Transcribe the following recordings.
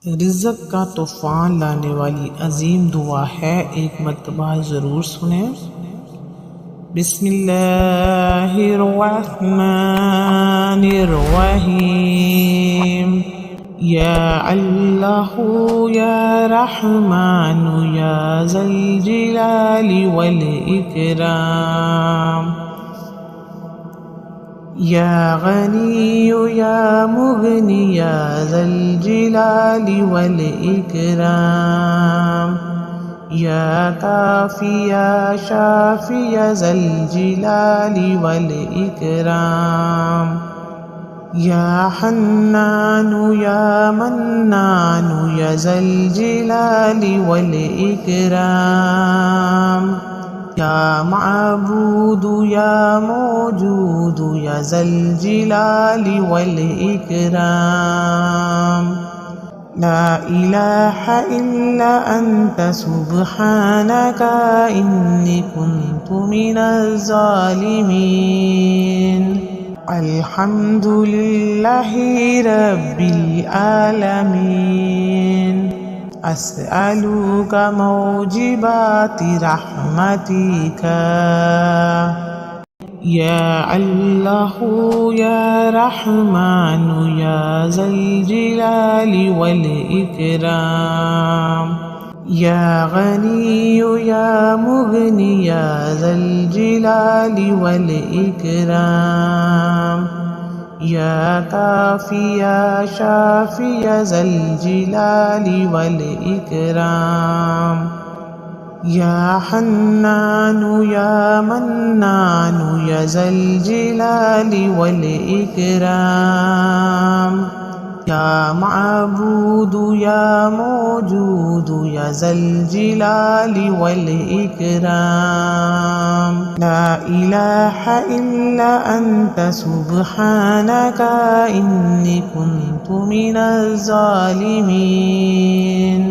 रिज़्क़ का तूफ़ान लाने वाली अजीम दुआ है, एक मरतबा ज़रूर सुने। बिस्मिल्लाहिर्रहमानिर्रहीम। या अल्लाहु या रहमानु या ज़ल जलाली वल इकराम। या गनिय्यु या मुगनी या ज़ल जलाली वल इकराम। या काफ़ी या शाफ़ी या ज़ल जलाली वल इकराम। या हन्नानु या मन्नानु या ज़ल जलाली वल इकराम। या माबूदु या मौजूदु या ज़ल जलाली वल इकराम। ला इलाहा इल्ला अंत सुब्हानका इन्नी कुन्तु मिनज़ ज़ालिमीन। अल्हम्दुलिल्लाहि रब्बिल आलमीन। अस्अलुका मौजिबाति रहमतिका। या अल्लाहु या रहमानु या ज़ल जलाली वल इकराम। या गनिय्यु या मुगनी या ज़ल जलाली वल इकराम। या काफ़ी या शाफ़ी या ज़ल जलाली वल इकराम। या हन्नानु या मन्नानु या ज़ल जलाली वल इकराम। या माबूदु या मौजूदु या ज़ल जलाली वल इकराम। ला इलाहा इल्ला अंत सुब्हानका इन्नी कुन्तु मिनज़ ज़ालिमीन।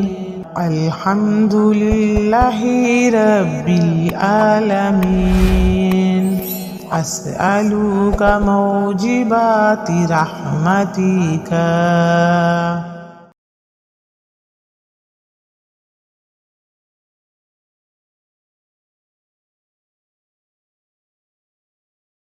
अल्हम्दुलिल्लाहि रब्बिल आलमीन। अस्अलुका मौजिबाति रहमतिका।